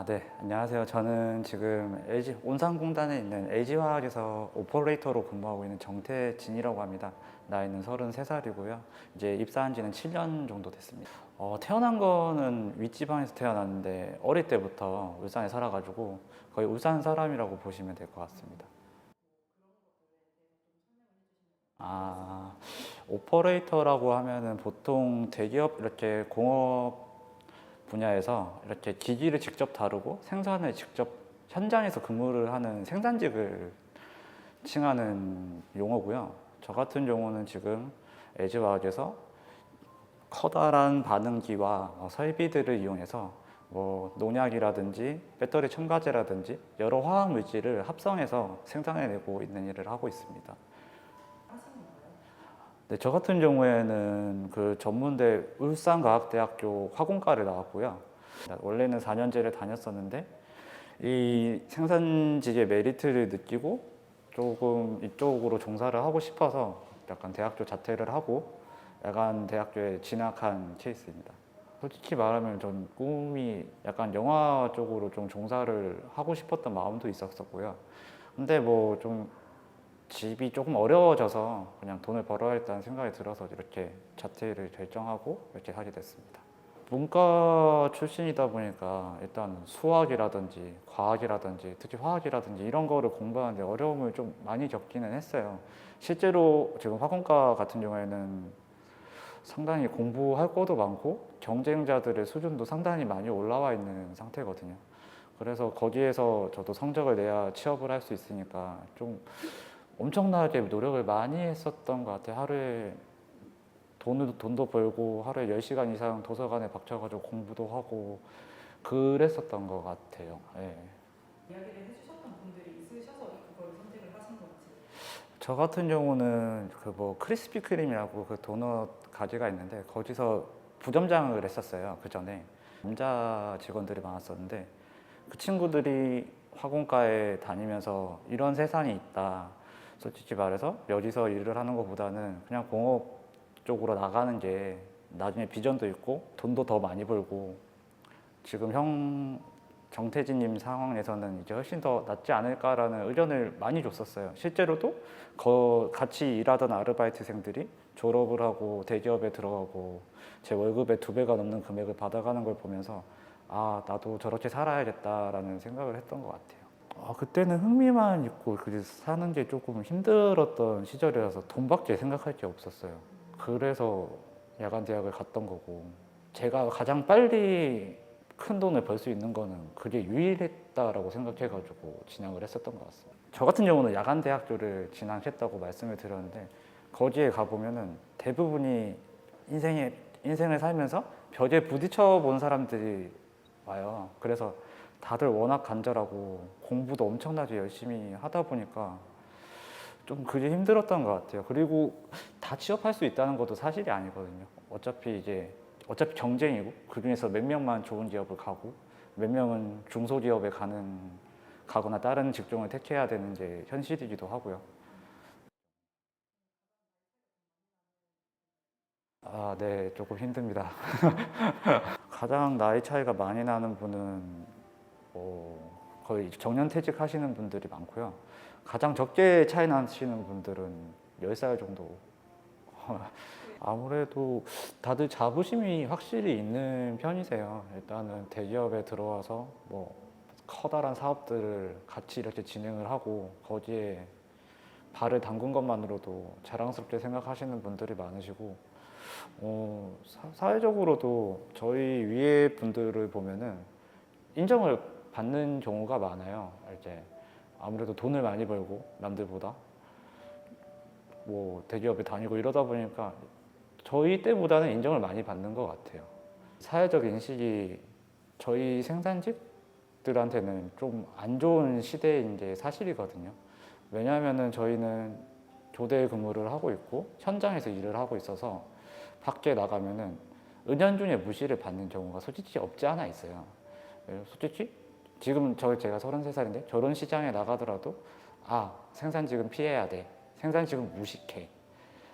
네. 안녕하세요. 저는 지금 LG 온산공단에 있는 LG화학에서 오퍼레이터로 근무하고 있는 정태진이라고 합니다. 나이는 33살이고요. 이제 입사한 지는 7년 정도 됐습니다. 태어난 거는 윗지방에서 태어났는데 어릴 때부터 울산에 살아가지고 거의 울산 사람이라고 보시면 될 것 같습니다. 아, 오퍼레이터라고 하면은 보통 대기업 이렇게 공업 분야에서 이렇게 기기를 직접 다루고 생산을 직접 현장에서 근무를 하는 생산직을 칭하는 용어고요. 저 같은 경우는 지금 LG화학에서 커다란 반응기와 설비들을 이용해서 농약이라든지 배터리 첨가제라든지 여러 화학 물질을 합성해서 생산해내고 있는 일을 하고 있습니다. 네, 저 같은 경우에는 그 전문대 울산과학대학교 화공과를 나왔고요. 원래는 4년제를 다녔었는데 이 생산직의 메리트를 느끼고 조금 이쪽으로 종사를 하고 싶어서 약간 대학교 자퇴를 하고 약간 대학교에 진학한 케이스입니다. 솔직히 말하면 전 꿈이 약간 영화 쪽으로 좀 종사를 하고 싶었던 마음도 있었었고요. 근데 좀 집이 조금 어려워져서 그냥 돈을 벌어야겠다는 생각이 들어서 이렇게 자퇴를 결정하고 이렇게 하게 됐습니다. 문과 출신이다 보니까 일단 수학이라든지 과학이라든지 특히 화학이라든지 이런 거를 공부하는데 어려움을 좀 많이 겪기는 했어요. 실제로 지금 화공과 같은 경우에는 상당히 공부할 것도 많고 경쟁자들의 수준도 상당히 많이 올라와 있는 상태거든요. 그래서 거기에서 저도 성적을 내야 취업을 할 수 있으니까 좀 엄청나게 노력을 많이 했었던 것 같아요. 하루에 돈도 벌고 하루에 10시간 이상 도서관에 박혀가지고 공부도 하고 그랬었던 것 같아요. 예. 이야기를 해주셨던 분들이 있으셔서 그걸 선택을 하신 건지. 저 같은 경우는 그 크리스피 크림이라고 그 도넛 가게가 있는데 거기서 부점장을 했었어요. 그 전에 남자 직원들이 많았었는데 그 친구들이 화공과에 다니면서 이런 세상이 있다. 솔직히 말해서 여기서 일을 하는 것보다는 그냥 공업 쪽으로 나가는 게 나중에 비전도 있고 돈도 더 많이 벌고 지금 정태진님 상황에서는 이제 훨씬 더 낫지 않을까라는 의견을 많이 줬었어요. 실제로도 같이 일하던 아르바이트생들이 졸업을 하고 대기업에 들어가고 제 월급의 2배가 넘는 금액을 받아가는 걸 보면서 나도 저렇게 살아야겠다라는 생각을 했던 것 같아요. 그때는 흥미만 있고 사는 게 조금 힘들었던 시절이라서 돈밖에 생각할 게 없었어요. 그래서 야간 대학을 갔던 거고 제가 가장 빨리 큰 돈을 벌 수 있는 거는 그게 유일했다라고 생각해가지고 진학을 했었던 것 같습니다. 저 같은 경우는 야간 대학교를 진학했다고 말씀을 드렸는데 거기에 가보면은 대부분이 인생을 살면서 벽에 부딪혀 본 사람들이 와요. 그래서 다들 워낙 간절하고 공부도 엄청나게 열심히 하다 보니까 좀 그게 힘들었던 것 같아요. 그리고 다 취업할 수 있다는 것도 사실이 아니거든요. 어차피 경쟁이고 그 중에서 몇 명만 좋은 기업을 가고 몇 명은 중소기업에 가거나 다른 직종을 택해야 되는 게 현실이기도 하고요. 네, 조금 힘듭니다. 가장 나이 차이가 많이 나는 분은 거의 정년퇴직 하시는 분들이 많고요. 가장 적게 차이 나시는 분들은 10살 정도. 아무래도 다들 자부심이 확실히 있는 편이세요. 일단은 대기업에 들어와서 커다란 사업들을 같이 이렇게 진행을 하고 거기에 발을 담근 것만으로도 자랑스럽게 생각하시는 분들이 많으시고 사회적으로도 저희 위에 분들을 보면은 인정을 받는 경우가 많아요. 이제 아무래도 돈을 많이 벌고 남들보다 대기업에 다니고 이러다 보니까 저희 때보다는 인정을 많이 받는 것 같아요. 사회적 인식이 저희 생산직들한테는 좀 안 좋은 시대인 게 사실이거든요. 왜냐하면은 저희는 교대 근무를 하고 있고 현장에서 일을 하고 있어서 밖에 나가면은 은연중에 무시를 받는 경우가 솔직히 없지 않아 있어요. 솔직히 지금 제가 33살인데 결혼 시장에 나가더라도 생산직은 피해야 돼. 생산직은 무식해.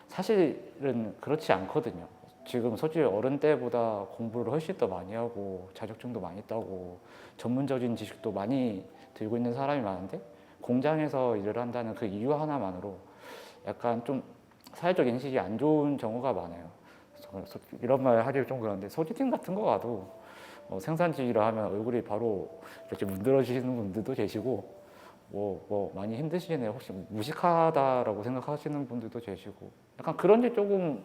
사실은 그렇지 않거든요. 지금 솔직히 어른 때보다 공부를 훨씬 더 많이 하고 자격증도 많이 따고 전문적인 지식도 많이 들고 있는 사람이 많은데 공장에서 일을 한다는 그 이유 하나만으로 약간 좀 사회적 인식이 안 좋은 경우가 많아요. 그래서 이런 말 하기 좀 그런데 소개팅 같은 거 가도 생산직이라 하면 얼굴이 바로 이렇게 문드러지시는 분들도 계시고 뭐 많이 힘드시네요. 혹시 무식하다라고 생각하시는 분들도 계시고 약간 그런 게 조금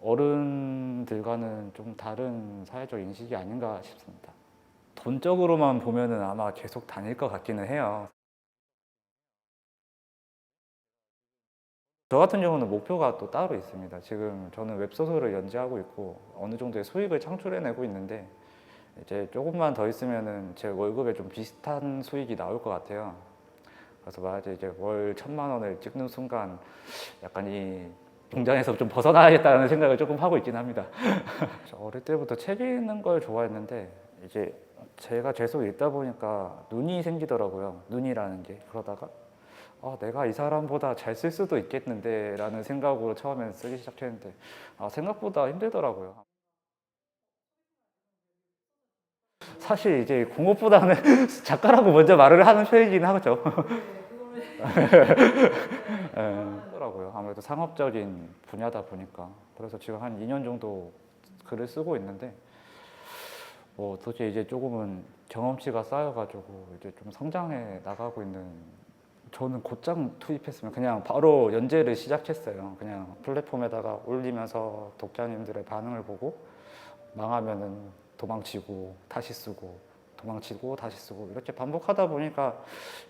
어른들과는 좀 다른 사회적 인식이 아닌가 싶습니다. 돈적으로만 보면은 아마 계속 다닐 것 같기는 해요. 저 같은 경우는 목표가 또 따로 있습니다. 지금 저는 웹소설을 연재하고 있고 어느 정도의 수익을 창출해내고 있는데 이제 조금만 더 있으면은 제 월급에 좀 비슷한 수익이 나올 것 같아요. 그래서 만약에 이제 월 1,000만 원을 찍는 순간 약간 이 공장에서 좀 벗어나야겠다는 생각을 조금 하고 있긴 합니다. 저 어릴 때부터 책 읽는 걸 좋아했는데 이제 제가 계속 읽다 보니까 눈이 생기더라고요. 눈이라는 게. 그러다가 내가 이 사람보다 잘 쓸 수도 있겠는데 라는 생각으로 처음엔 쓰기 시작했는데 생각보다 힘들더라고요. 사실 이제 공업보다는 작가라고 먼저 말을 하는 편이긴 하죠. 더라고요. 아무래도 상업적인 분야다 보니까. 그래서 지금 한 2년 정도 글을 쓰고 있는데 도대체 이제 조금은 경험치가 쌓여가지고 이제 좀 성장해 나가고 있는. 저는 곧장 투입했으면 그냥 바로 연재를 시작했어요. 그냥 플랫폼에다가 올리면서 독자님들의 반응을 보고 망하면은 도망치고 다시 쓰고 도망치고 다시 쓰고 이렇게 반복하다 보니까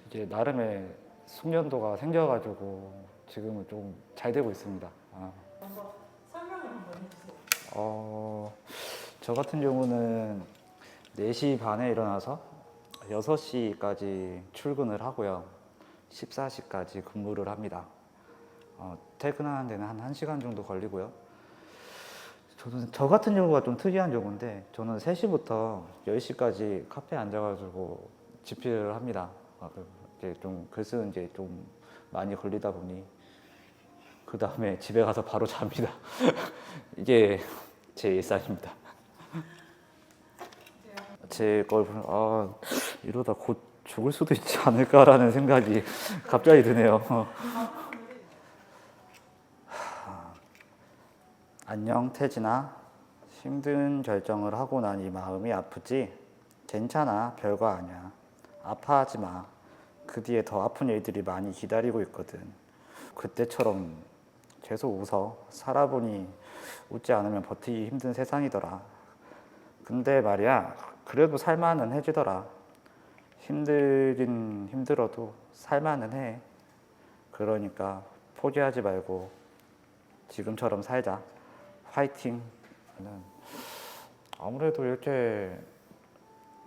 이제 나름의 숙련도가 생겨가지고 지금은 좀 잘 되고 있습니다. 한번 설명을 한번 해주세요. 저 같은 경우는 4시 반에 일어나서 6시까지 출근을 하고요. 14시까지 근무를 합니다. 퇴근하는 데는 한 1시간 정도 걸리고요. 저 같은 경우가 좀 특이한 경우인데 저는 3시부터 10시까지 카페에 앉아가지고 집필을 합니다. 이제 좀 글 쓰는 게 좀 많이 걸리다 보니 그 다음에 집에 가서 바로 잡니다. 이게 제 일상입니다. 제 걸 보면 이러다 곧 죽을 수도 있지 않을까라는 생각이 갑자기 드네요. 안녕 태진아. 힘든 결정을 하고 나니 마음이 아프지? 괜찮아, 별거 아니야. 아파하지 마. 그 뒤에 더 아픈 일들이 많이 기다리고 있거든. 그때처럼 계속 웃어. 살아보니 웃지 않으면 버티기 힘든 세상이더라. 근데 말이야, 그래도 살만은 해지더라. 힘들긴 힘들어도 살만은 해. 그러니까 포기하지 말고 지금처럼 살자. 화이팅. 아무래도 이렇게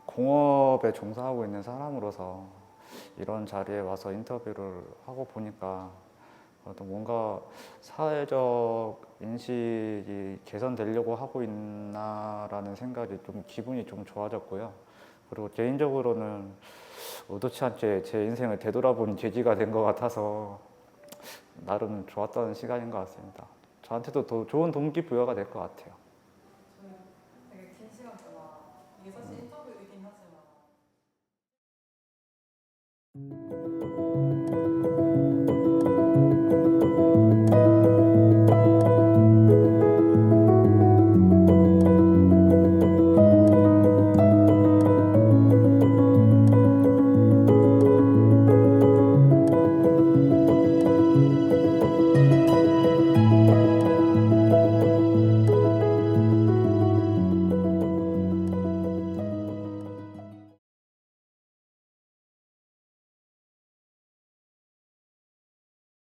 공업에 종사하고 있는 사람으로서 이런 자리에 와서 인터뷰를 하고 보니까 또 뭔가 사회적 인식이 개선되려고 하고 있나라는 생각이 좀 기분이 좀 좋아졌고요. 그리고 개인적으로는 의도치 않게 제 인생을 되돌아보는 계기가 된 것 같아서 나름 좋았던 시간인 것 같습니다. 저한테도 더 좋은 동기부여가 될 것 같아요. 저는 되게 긴 시간 동안 이게 사실 인터뷰이긴 하지만